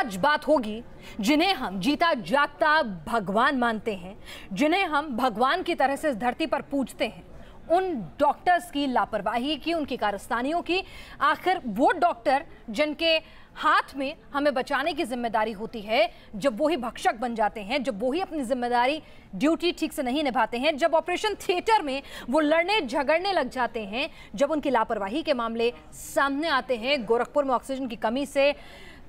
आज बात होगी जिन्हें हम जीता जागता भगवान मानते हैं, जिन्हें हम भगवान की तरह से इस धरती पर पूजते हैं, उन डॉक्टर्स की लापरवाही की, उनकी कारस्तानियों की। आखिर वो डॉक्टर जिनके हाथ में हमें बचाने की जिम्मेदारी होती है, जब वो ही भक्षक बन जाते हैं, जब वो ही अपनी जिम्मेदारी ड्यूटी ठीक से नहीं निभाते हैं, जब ऑपरेशन थिएटर में वो लड़ने झगड़ने लग जाते हैं, जब उनकी लापरवाही के मामले सामने आते हैं, गोरखपुर में ऑक्सीजन की कमी से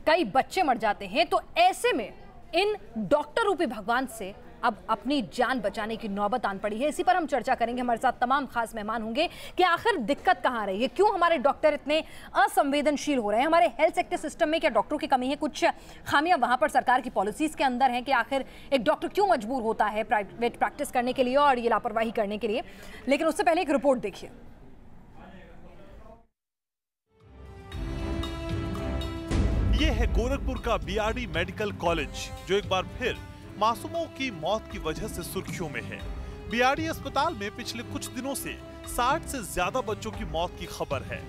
कई बच्चे मर जाते हैं, तो ऐसे में इन डॉक्टर रूपी भगवान से अब अपनी जान बचाने की नौबत आन पड़ी है। इसी पर हम चर्चा करेंगे। हमारे साथ तमाम खास मेहमान होंगे कि आखिर दिक्कत कहां रही है, क्यों हमारे डॉक्टर इतने असंवेदनशील हो रहे हैं, हमारे हेल्थ सेक्टर सिस्टम में क्या डॉक्टरों की कमी है, कुछ खामियां वहां पर सरकार की पॉलिसीज के अंदर हैं कि आखिर एक डॉक्टर क्यों मजबूर होता है प्राइवेट प्रैक्टिस करने के लिए और ये लापरवाही करने के लिए। लेकिन उससे पहले एक रिपोर्ट देखिए। ये है गोरखपुर का बीआरडी मेडिकल कॉलेज, जो एक बार फिर मासूमों की मौत की वजह से सुर्खियों में है। बीआरडी अस्पताल में पिछले कुछ दिनों से 60 से ज्यादा बच्चों की मौत की खबर है।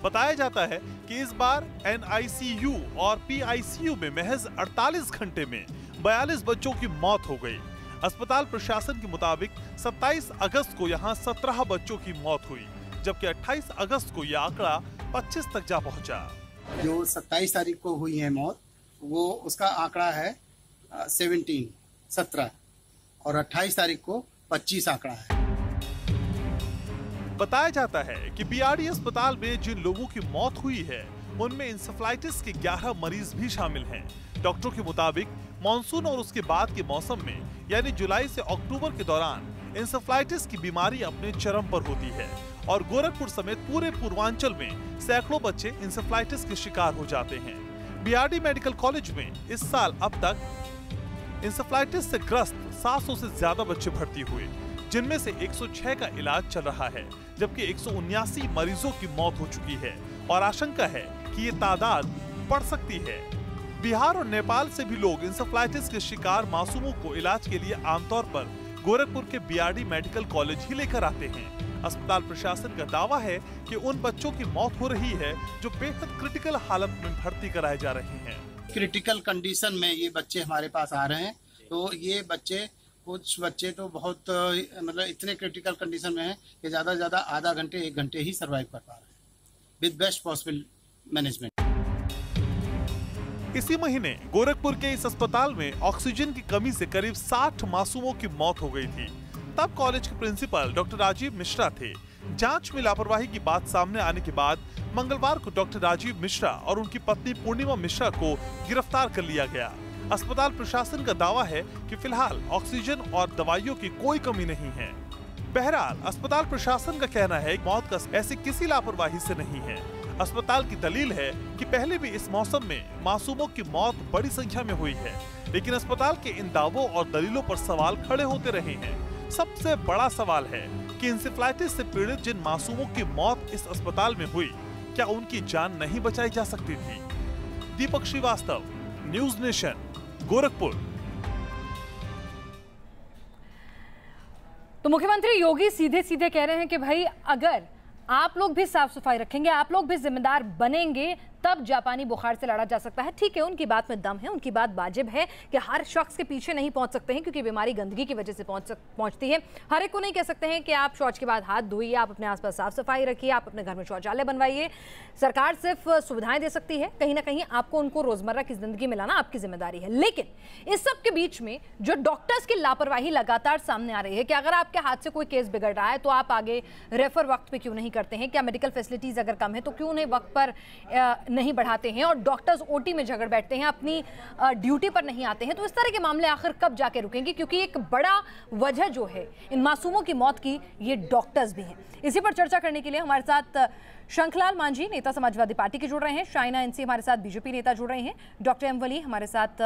बताया जाता है कि इस बार एनआईसीयू और पीआईसीयू में महज 48 घंटे में 42 बच्चों की मौत हो गई। अस्पताल प्रशासन के मुताबिक 27 अगस्त को यहाँ 17 बच्चों की मौत हुई, जबकि 28 अगस्त को यह आंकड़ा 25 तक जा पहुँचा। जो 27 तारीख को हुई है मौत, वो उसका आंकड़ा है 17 और 28 तारीख को 25 आंकड़ा है। बताया जाता है कि बीआरडी अस्पताल में जिन लोगों की मौत हुई है, उनमें इंसेफ्लाइटिस के 11 मरीज भी शामिल हैं। डॉक्टरों के मुताबिक मानसून और उसके बाद के मौसम में यानी जुलाई से अक्टूबर के दौरान इंसेफ्लाइटिस की बीमारी अपने चरम पर होती है और गोरखपुर समेत पूरे पूर्वांचल में सैकड़ों बच्चे इंसेफ्लाइटिस के शिकार हो जाते हैं। बीआरडी मेडिकल कॉलेज में इस साल अब तक इंसेफ्लाइटिस से ग्रस्त 700 से ज्यादा बच्चे भर्ती हुए, जिनमें से 106 का इलाज चल रहा है, जबकि 179 मरीजों की मौत हो चुकी है और आशंका है कि ये तादाद बढ़ सकती है। बिहार और नेपाल से भी लोग इंसेफ्लाइटिस के शिकार मासूमों को इलाज के लिए आमतौर पर गोरखपुर के बीआरडी मेडिकल कॉलेज ही लेकर आते हैं। अस्पताल प्रशासन का दावा है कि उन बच्चों की मौत हो रही है जो बेहद क्रिटिकल हालत में भर्ती कराए जा रहे हैं। क्रिटिकल कंडीशन में ये बच्चे हमारे पास आ रहे हैं, तो ये बच्चे, कुछ बच्चे तो बहुत मतलब इतने क्रिटिकल कंडीशन में हैं कि ज्यादा से ज्यादा आधा घंटे 1 घंटे ही सरवाइव कर पा रहे हैं विद बेस्ट पॉसिबल मैनेजमेंट। इसी महीने गोरखपुर के इस अस्पताल में ऑक्सीजन की कमी से करीब 60 मासूमों की मौत हो गई थी। तब कॉलेज के प्रिंसिपल डॉक्टर राजीव मिश्रा थे। जांच में लापरवाही की बात सामने आने के बाद मंगलवार को डॉक्टर राजीव मिश्रा और उनकी पत्नी पूर्णिमा मिश्रा को गिरफ्तार कर लिया गया। अस्पताल प्रशासन का दावा है कि फिलहाल ऑक्सीजन और दवाइयों की कोई कमी नहीं है। बहरहाल अस्पताल प्रशासन का कहना है कि मौत का ऐसी किसी लापरवाही से नहीं है। अस्पताल की दलील है कि पहले भी इस मौसम में मासूमों की मौत बड़ी संख्या में हुई है, लेकिन अस्पताल के इन दावों और दलीलों पर सवाल खड़े होते रहे हैं। सबसे बड़ा सवाल है कि इंसेफ्लाइटिस से पीड़ित जिन मासूमों की मौत इस अस्पताल में हुई, क्या उनकी जान नहीं बचाई जा सकती थी? दीपक श्रीवास्तव, न्यूज नेशन, गोरखपुर। तो मुख्यमंत्री योगी सीधे सीधे कह रहे हैं कि भाई अगर आप लोग भी साफ सफाई रखेंगे, आप लोग भी जिम्मेदार बनेंगे, तब जापानी बुखार से लड़ा जा सकता है। ठीक है, उनकी बात में दम है, उनकी बात वाजिब है कि हर शख्स के पीछे नहीं पहुंच सकते हैं, क्योंकि बीमारी गंदगी की वजह से पहुंचती है। हर एक को नहीं कह सकते हैं कि आप शौच के बाद हाथ धोइए, आप अपने आसपास साफ सफाई रखिए, आप अपने घर में शौचालय बनवाइए। सरकार सिर्फ सुविधाएं दे सकती है, कहीं ना कहीं आपको उनको रोजमर्रा की जिंदगी में लाना आपकी जिम्मेदारी है। लेकिन इस सब के बीच में जो डॉक्टर्स की लापरवाही लगातार सामने आ रही है कि अगर आपके हाथ से कोई केस बिगड़ रहा है तो आप आगे रेफर वक्त पे क्यों नहीं करते हैं, क्या मेडिकल फैसिलिटीज अगर कम है तो क्यों उन्हें वक्त पर नहीं बढ़ाते हैं, और डॉक्टर्स ओटी में झगड़ बैठते हैं, अपनी ड्यूटी पर नहीं आते हैं। तो इस तरह के मामले आखिर कब जाके रुकेंगे, क्योंकि एक बड़ा वजह जो है इन मासूमों की मौत की, ये डॉक्टर्स भी हैं। इसी पर चर्चा करने के लिए हमारे साथ शंखलाल मांझी, नेता समाजवादी पार्टी के जुड़ रहे हैं, शाइना एनसी हमारे साथ बीजेपी नेता जुड़ रहे हैं, डॉक्टर एम वली हमारे साथ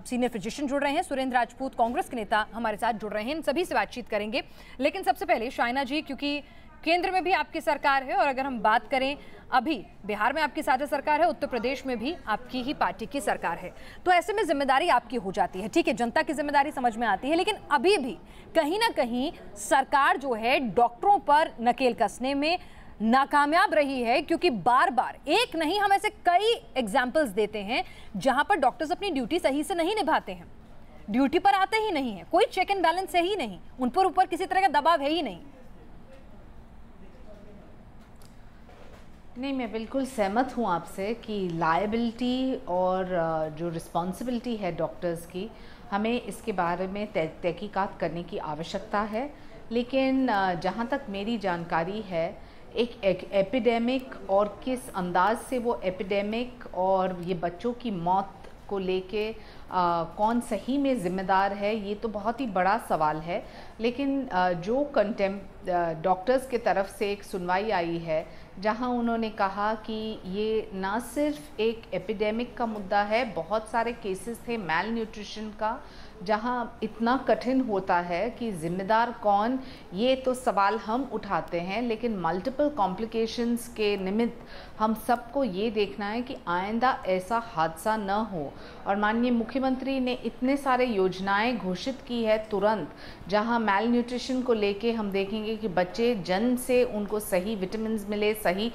सीनियर फिजिशियन जुड़ रहे हैं, सुरेंद्र राजपूत कांग्रेस के नेता हमारे साथ जुड़ रहे हैं। इन सभी से बातचीत करेंगे। लेकिन सबसे पहले शाइना जी, क्योंकि केंद्र में भी आपकी सरकार है और अगर हम बात करें अभी बिहार में आपकी साझा सरकार है, उत्तर प्रदेश में भी आपकी ही पार्टी की सरकार है, तो ऐसे में जिम्मेदारी आपकी हो जाती है। ठीक है, जनता की जिम्मेदारी समझ में आती है, लेकिन अभी भी कहीं ना कहीं सरकार जो है डॉक्टरों पर नकेल कसने में, नाकामयाब रही है, क्योंकि बार बार, एक नहीं हम ऐसे कई एग्जाम्पल्स देते हैं जहां पर डॉक्टर्स अपनी ड्यूटी सही से नहीं निभाते हैं, ड्यूटी पर आते ही नहीं है, कोई चेक एंड बैलेंस है ही नहीं, उन पर ऊपर किसी तरह का दबाव है ही नहीं। नहीं, मैं बिल्कुल सहमत हूँ आपसे कि लायबिलिटी और जो रिस्पॉन्सिबिलिटी है डॉक्टर्स की, हमें इसके बारे में तहकीकात करने की आवश्यकता है। लेकिन जहाँ तक मेरी जानकारी है, एक एपिडेमिक और किस अंदाज से वो एपिडेमिक और ये बच्चों की मौत को लेके कौन सही में ज़िम्मेदार है, ये तो बहुत ही बड़ा सवाल है। लेकिन जो डॉक्टर्स के तरफ से एक सुनवाई आई है जहां उन्होंने कहा कि ये ना सिर्फ एक एपिडेमिक का मुद्दा है, बहुत सारे केसेस थे मैल न्यूट्रिशन का, जहां इतना कठिन होता है कि ज़िम्मेदार कौन, ये तो सवाल हम उठाते हैं। लेकिन मल्टीपल कॉम्प्लिकेशंस के निमित्त हम सबको ये देखना है कि आइंदा ऐसा हादसा न हो। और माननीय मुख्यमंत्री ने इतने सारे योजनाएं घोषित की है तुरंत, जहां मैल न्यूट्रिशन को लेके हम देखेंगे कि बच्चे जन्म से उनको सही विटामिन मिले, सही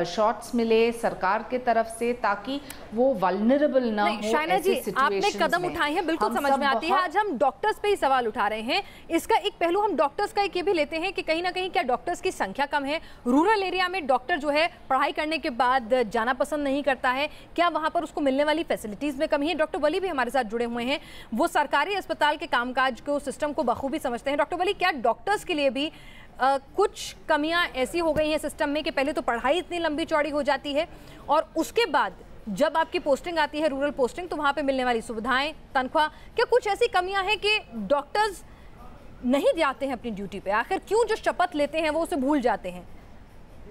शॉट्स मिले सरकार के तरफ से, ताकि वो वल्नरेबल ना हो। शाइना जी, आपने कदम उठाए हैं, बिल्कुल समझ में आती है। आज हम डॉक्टर्स पे ही सवाल उठा रहे हैं। इसका एक पहलू हम डॉक्टर्स का एक ये भी लेते हैं कि कहीं ना कहीं क्या डॉक्टर्स की संख्या कम है, रूरल एरिया में डॉक्टर जो है पढ़ाई करने के बाद जाना पसंद नहीं करता है, क्या वहां पर उसको मिलने वाली फैसिलिटीज में कमी है? डॉक्टर वली भी हमारे साथ जुड़े हुए हैं, वो सरकारी अस्पताल के कामकाज को, सिस्टम को बखूबी समझते हैं। डॉक्टर वली, क्या डॉक्टर्स के लिए भी कुछ कमियां ऐसी हो गई हैं सिस्टम में कि पहले तो पढ़ाई इतनी लंबी चौड़ी हो जाती है और उसके बाद जब आपकी पोस्टिंग आती है, रूरल पोस्टिंग, तो वहां पे मिलने वाली सुविधाएं, तनख्वाह, क्या कुछ ऐसी कमियां हैं कि डॉक्टर्स नहीं जाते हैं अपनी ड्यूटी पे? आखिर क्यों जो शपथ लेते हैं वो उसे भूल जाते हैं?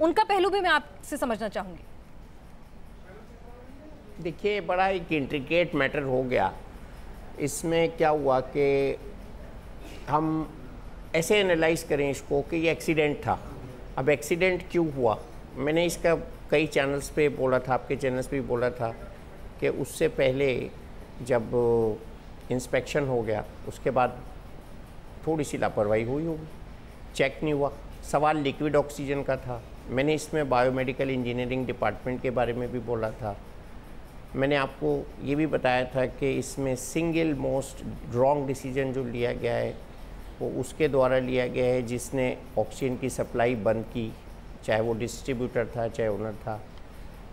उनका पहलू भी मैं आपसे समझना चाहूंगी। देखिए, बड़ा एक इंट्रिकेट मैटर हो गया। इसमें क्या हुआ कि हम ऐसे एनालाइज करें इसको कि ये एक्सीडेंट था। अब एक्सीडेंट क्यों हुआ? मैंने इसका कई चैनल्स पे बोला था, आपके चैनल्स पे भी बोला था कि उससे पहले जब इंस्पेक्शन हो गया उसके बाद थोड़ी सी लापरवाही हुई होगी, चेक नहीं हुआ। सवाल लिक्विड ऑक्सीजन का था। मैंने इसमें बायोमेडिकल इंजीनियरिंग डिपार्टमेंट के बारे में भी बोला था। मैंने आपको ये भी बताया था कि इसमें सिंगल मोस्ट रॉन्ग डिसीजन जो लिया गया है वो उसके द्वारा लिया गया है जिसने ऑक्सीजन की सप्लाई बंद की, चाहे वो डिस्ट्रीब्यूटर था चाहे ओनर था।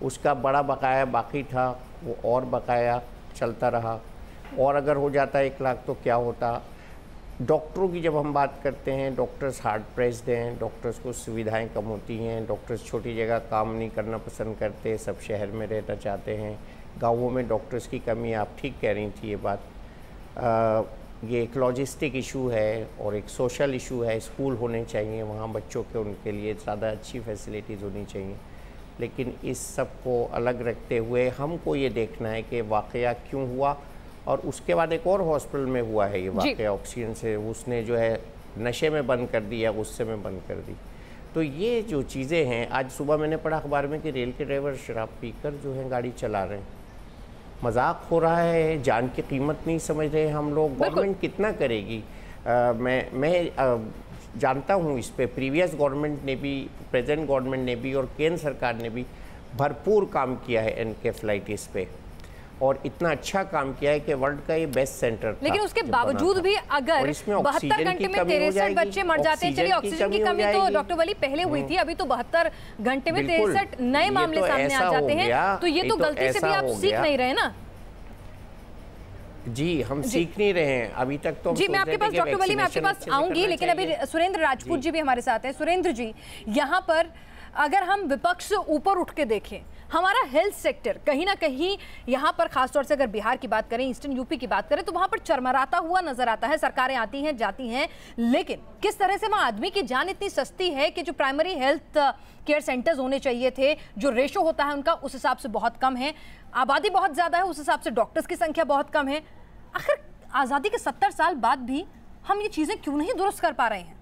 उसका बड़ा बकाया बाकी था, वो और बकाया चलता रहा। और अगर हो जाता 1 लाख तो क्या होता। डॉक्टरों की जब हम बात करते हैं, डॉक्टर्स हार्ड प्रेस्ड हैं, डॉक्टर्स को सुविधाएं कम होती हैं, डॉक्टर्स छोटी जगह काम नहीं करना पसंद करते, सब शहर में रहना चाहते हैं। गाँवों में डॉक्टर्स की कमी है, आप ठीक कह रही थी ये बात। ये एक लॉजिस्टिक इशू है और एक सोशल इशू है। स्कूल होने चाहिए वहाँ बच्चों के, उनके लिए ज़्यादा अच्छी फैसिलिटीज़ होनी चाहिए। लेकिन इस सब को अलग रखते हुए हमको ये देखना है कि वाक़या क्यों हुआ। और उसके बाद एक और हॉस्पिटल में हुआ है ये वाक़या ऑक्सीजन से, उसने जो है नशे में बंद कर दी या गुस्से में बंद कर दी। तो ये जो चीज़ें हैं, आज सुबह मैंने पढ़ा अखबार में कि रेल के ड्राइवर शराब पीकर जो है गाड़ी चला रहे हैं। मजाक हो रहा है, जान की कीमत नहीं समझ रहे हम लोग। गवर्नमेंट कितना करेगी? मैं जानता हूँ इस पे प्रीवियस गवर्नमेंट ने भी, प्रेजेंट गवर्नमेंट ने भी और केंद्र सरकार ने भी भरपूर काम किया है एनकेफेलाइटिस पे, और इतना अच्छा काम किया है कि वर्ल्ड का ये बेस्ट सेंटर था। लेकिन उसके बावजूद भी अगर 72 घंटे में 63 बच्चे मर जाते हैं, चलिए ऑक्सीजन की कमी तो डॉक्टर वली पहले हुई थी, अभी तो 72 घंटे में 63 नए मामले सामने आ जाते हैं, तो ये तो गलती से भी आप सीख नहीं रहे ना। जी, हम सीख नहीं रहे हैं अभी तक तो। जी, मैं आपके पास डॉक्टर वली, मैं आपके पास आऊंगी, लेकिन अभी सुरेंद्र राजपूत जी भी हमारे साथ हैं। सुरेंद्र जी, यहाँ पर अगर हम विपक्ष से ऊपर उठ के देखें, हमारा हेल्थ सेक्टर कहीं ना कहीं यहाँ पर खासतौर से अगर बिहार की बात करें, ईस्टर्न यूपी की बात करें, तो वहाँ पर चरमराता हुआ नजर आता है। सरकारें आती हैं जाती हैं, लेकिन किस तरह से वहाँ आदमी की जान इतनी सस्ती है कि जो प्राइमरी हेल्थ केयर सेंटर्स होने चाहिए थे, जो रेशो होता है उनका उस हिसाब से बहुत कम है। आबादी बहुत ज़्यादा है, उस हिसाब से डॉक्टर्स की संख्या बहुत कम है। आखिर आज़ादी के 70 साल बाद भी हम ये चीज़ें क्यों नहीं दुरुस्त कर पा रहे हैं?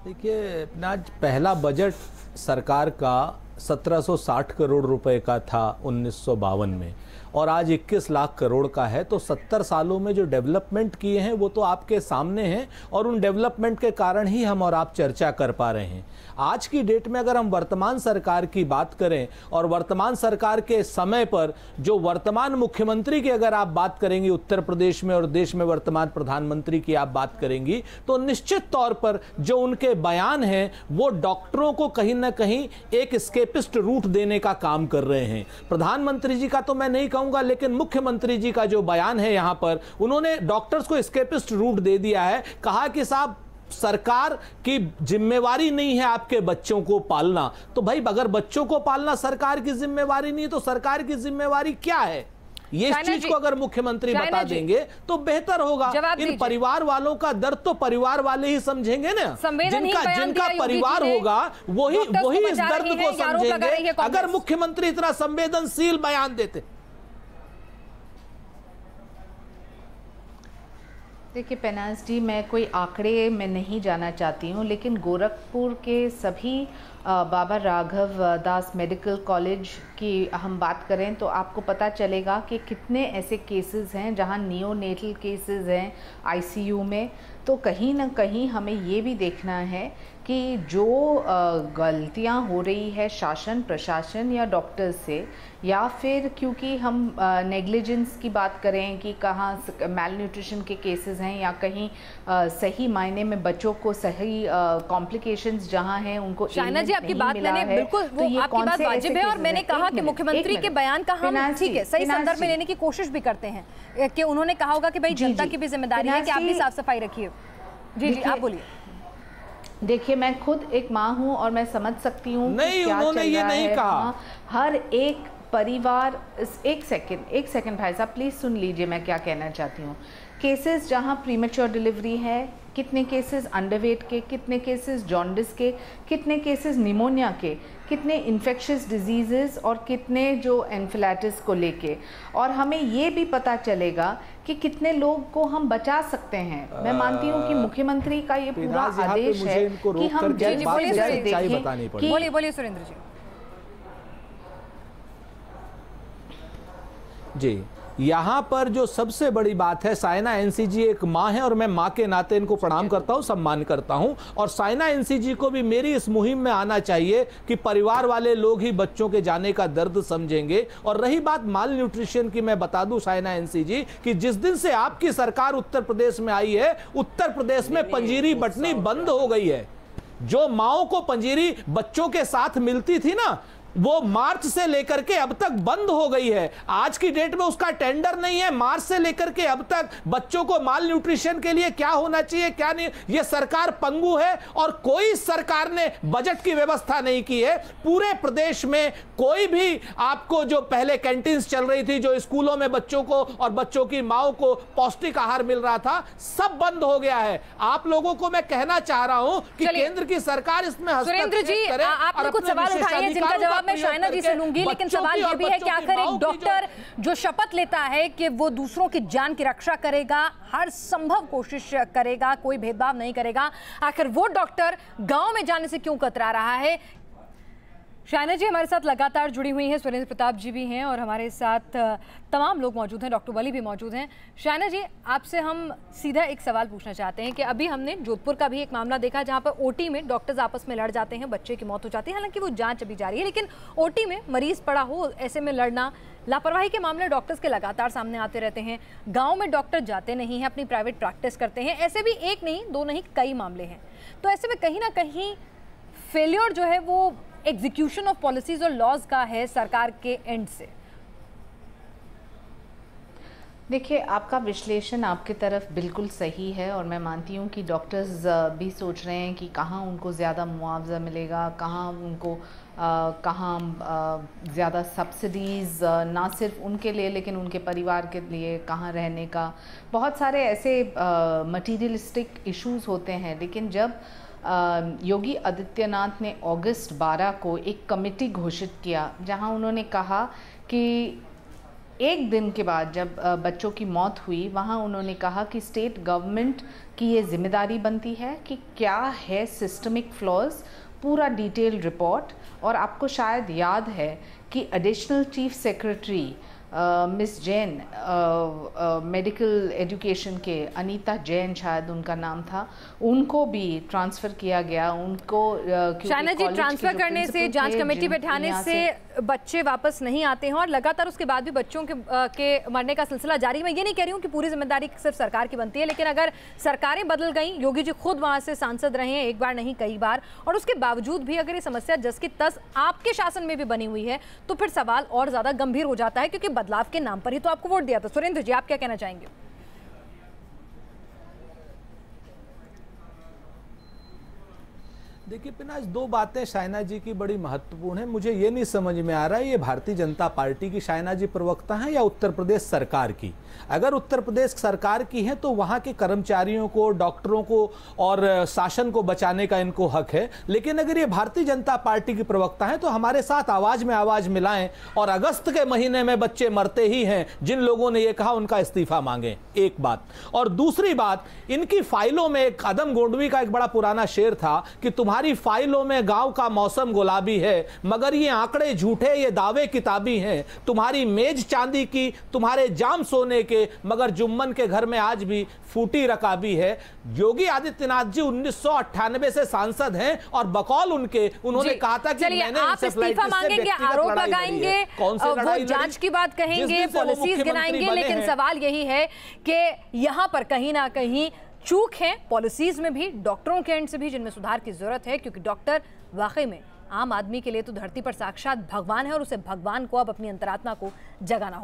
देखिए, आज पहला बजट सरकार का 1760 करोड़ रुपए का था 1952 में, और आज 21 लाख करोड़ का है। तो 70 सालों में जो डेवलपमेंट किए हैं वो तो आपके सामने हैं और उन डेवलपमेंट के कारण ही हम और आप चर्चा कर पा रहे हैं। आज की डेट में अगर हम वर्तमान सरकार की बात करें और वर्तमान सरकार के समय पर जो वर्तमान मुख्यमंत्री की अगर आप बात करेंगे उत्तर प्रदेश में और देश में वर्तमान प्रधानमंत्री की आप बात करेंगी तो निश्चित तौर पर जो उनके बयान हैं वो डॉक्टरों को कहीं ना कहीं एक एस्केपिस्ट रूट देने का काम कर रहे हैं। प्रधानमंत्री जी का तो मैं नहीं कहूंगा, लेकिन मुख्यमंत्री जी का जो बयान है यहां पर उन्होंने डॉक्टर्स को एस्केपिस्ट रूट दे दिया है। कहा कि साहब सरकार की जिम्मेवारी नहीं है आपके बच्चों को पालना। तो भाई अगर बच्चों को पालना सरकार की जिम्मेवारी नहीं है तो सरकार की जिम्मेवारी क्या है? ये इस चीज को अगर मुख्यमंत्री बता देंगे तो बेहतर होगा। इन परिवार वालों का दर्द तो परिवार वाले ही समझेंगे ना, जिनका परिवार होगा वही इस दर्द को समझेंगे। अगर मुख्यमंत्री इतना संवेदनशील बयान देते। देखिए पेनाज जी, मैं कोई आंकड़े में नहीं जाना चाहती हूँ, लेकिन गोरखपुर के सभी बाबा राघव दास मेडिकल कॉलेज की हम बात करें तो आपको पता चलेगा कि कितने ऐसे केसेस हैं जहां नियोनेटल केसेस हैं आईसीयू में। तो कहीं ना कहीं हमें ये भी देखना है कि जो गलतियां हो रही है शासन प्रशासन या डॉक्टर्स से, या फिर क्योंकि हम नेग्लिजेंस की बात करें कि कहाँ मैल न्यूट्रिशन के केसेस हैं या कहीं सही मायने में बच्चों को सही कॉम्प्लिकेशंस जहाँ हैं उनको शाइना जी आपकी बात मैंने बिल्कुल वो तो आपकी बात वाजिब है और मैंने कहा कि मुख्यमंत्री के बयान का हम ठीक है सही संदर्भ में लेने की कोशिश भी करते हैं कि उन्होंने कहा होगा कि भाई जनता की भी जिम्मेदारी है कि आप भी साफ सफाई रखिए। जी जी आप बोलिए। देखिए मैं खुद एक माँ हूँ और मैं समझ सकती हूँ नहीं उन्होंने ये नहीं कहा। हर एक परिवार एक सेकंड भाई साहब प्लीज सुन लीजिए मैं क्या कहना चाहती हूँ। केसेस जहाँ प्रीमेच्योर डिलीवरी है, कितने केसेस अंडरवेट के, कितने केसेस जॉन्डिस के, कितने केसेस निमोनिया के, कितने इन्फेक्शियस डिजीजेस और कितने जो एन्फिलाइटिस को लेके, और हमें ये भी पता चलेगा कि कितने लोग को हम बचा सकते हैं। मैं मानती हूँ कि मुख्यमंत्री का ये पूरा आदेश है कि हम जल्द से जल्द देखें। बोलिए सुरेंद्र जी। यहाँ पर जो सबसे बड़ी बात है, साइना एनसीजी एक माँ है और मैं माँ के नाते इनको प्रणाम करता हूँ, सम्मान करता हूँ, और साइना एनसीजी को भी मेरी इस मुहिम में आना चाहिए कि परिवार वाले लोग ही बच्चों के जाने का दर्द समझेंगे। और रही बात माल न्यूट्रिशन की, मैं बता दूं साइना एनसीजी कि जिस दिन से आपकी सरकार उत्तर प्रदेश में आई है, उत्तर प्रदेश में पंजीरी बंटनी बंद हो गई है। जो माओं को पंजीरी बच्चों के साथ मिलती थी ना, वो मार्च से लेकर के अब तक बंद हो गई है। आज की डेट में उसका टेंडर नहीं है। मार्च से लेकर के अब तक बच्चों को माल न्यूट्रिशन के लिए क्या होना चाहिए क्या नहीं, ये सरकार पंगु है और कोई सरकार ने बजट की व्यवस्था नहीं की है। पूरे प्रदेश में कोई भी आपको जो पहले कैंटीन्स चल रही थी, जो स्कूलों में बच्चों को और बच्चों की माओ को पौष्टिक आहार मिल रहा था, सब बंद हो गया है। आप लोगों को मैं कहना चाह रहा हूं कि केंद्र की सरकार इसमें हस्तक्षेप करे। आपने कुछ सवाल उठाए हैं जिनका जवाब मैं शाइना जी से लूंगी, लेकिन सवाल यह भी है कि आखिर एक डॉक्टर जो शपथ लेता है कि वो दूसरों की जान की रक्षा करेगा, हर संभव कोशिश करेगा, कोई भेदभाव नहीं करेगा, आखिर वो डॉक्टर गांव में जाने से क्यों कतरा रहा है? शाइना जी हमारे साथ लगातार जुड़ी हुई हैं, सुरेंद्र प्रताप जी भी हैं और हमारे साथ तमाम लोग मौजूद हैं, डॉक्टर वली भी मौजूद हैं। शाइना जी आपसे हम सीधा एक सवाल पूछना चाहते हैं कि अभी हमने जोधपुर का भी एक मामला देखा जहां पर ओटी में डॉक्टर्स आपस में लड़ जाते हैं, बच्चे की मौत हो जाती है, हालांकि वो जांच अभी जारी है, लेकिन ओटी में मरीज पड़ा हो ऐसे में लड़ना, लापरवाही के मामले डॉक्टर्स के लगातार सामने आते रहते हैं। गाँव में डॉक्टर जाते नहीं हैं, अपनी प्राइवेट प्रैक्टिस करते हैं, ऐसे भी एक नहीं दो नहीं कई मामले हैं। तो ऐसे में कहीं ना कहीं फेलियर जो है वो एग्जीक्यूशन ऑफ पॉलिसीज और लॉज का है सरकार के एंड से। देखिए आपका विश्लेषण आपकी तरफ बिल्कुल सही है और मैं मानती हूँ कि डॉक्टर्स भी सोच रहे हैं कि कहाँ उनको ज़्यादा मुआवजा मिलेगा, कहाँ उनको ज़्यादा सब्सिडीज़, ना सिर्फ उनके लिए लेकिन उनके परिवार के लिए कहाँ रहने का, बहुत सारे ऐसे मटीरियलिस्टिक इश्यूज़ होते हैं। लेकिन जब योगी आदित्यनाथ ने अगस्त 12 को एक कमेटी घोषित किया जहां उन्होंने कहा कि एक दिन के बाद जब बच्चों की मौत हुई, वहां उन्होंने कहा कि स्टेट गवर्नमेंट की ये जिम्मेदारी बनती है कि क्या है सिस्टमिक फ्लॉज, पूरा डिटेल रिपोर्ट। और आपको शायद याद है कि additional chief secretary miss Jain medical education के, अनीता जैन शायद उनका नाम था, उनको भी ट्रांसफ़र किया गया। उनको शायना जी, ट्रांसफ़र करने से, जांच कमेटी बैठाने से बच्चे वापस नहीं आते हैं और लगातार उसके बाद भी बच्चों के मरने का सिलसिला जारी। मैं ये नहीं कह रही हूँ कि पूरी जिम्मेदारी सिर्फ सरकार की बनती है, लेकिन अगर सरकारें बदल गई, योगी जी खुद वहाँ से सांसद रहे हैं, एक बार नहीं कई बार, और उसके बावजूद भी अगर ये समस्या जस की तस आपके शासन में भी बनी हुई है, तो फिर सवाल और ज़्यादा गंभीर हो जाता है, क्योंकि बदलाव के नाम पर ही तो आपको वोट दिया था। सुरेंद्र जी, आप क्या कहना चाहेंगे? देखिए पिनाज, दो बातें शाइना जी की बड़ी महत्वपूर्ण है। मुझे ये नहीं समझ में आ रहा है ये भारतीय जनता पार्टी की शाइना जी प्रवक्ता हैं या उत्तर प्रदेश सरकार की। अगर उत्तर प्रदेश सरकार की है तो वहां के कर्मचारियों को, डॉक्टरों को और शासन को बचाने का इनको हक है, लेकिन अगर ये भारतीय जनता पार्टी की प्रवक्ता है तो हमारे साथ आवाज में आवाज मिलाएं और अगस्त के महीने में बच्चे मरते ही हैं जिन लोगों ने ये कहा उनका इस्तीफा मांगे, एक बात। और दूसरी बात, इनकी फाइलों में एक आदम गोंडवी का एक बड़ा पुराना शेर था कि तुम्हारी फाइलों में गांव का मौसम गुलाबी है, मगर ये आंकड़े झूठे, ये दावे किताबी हैं। तुम्हारी मेज चांदी की, तुम्हारे जाम सोने के, मगर जुम्मन के घर में आज भी फूटी रकाबी है। योगी आदित्यनाथ जी 1998 से सांसद हैं और बकौल उन्होंने कहा था कि मैंने आप इस्तीफा मांगेंगे, आरोप लगाएंगे, वो जांच की बात कहेंगे, पॉलिसीज गिनाएंगे, लेकिन सवाल यही है कि यहां पर कहीं ना कहीं चूक है पॉलिसीज में भी, डॉक्टरों के एंड से भी, जिनमें सुधार की जरूरत है, क्योंकि डॉक्टर वाकई में आम आदमी के लिए तो धरती पर साक्षात भगवान है और उसे भगवान को अब अपनी अंतरात्मा को जगाना होगा।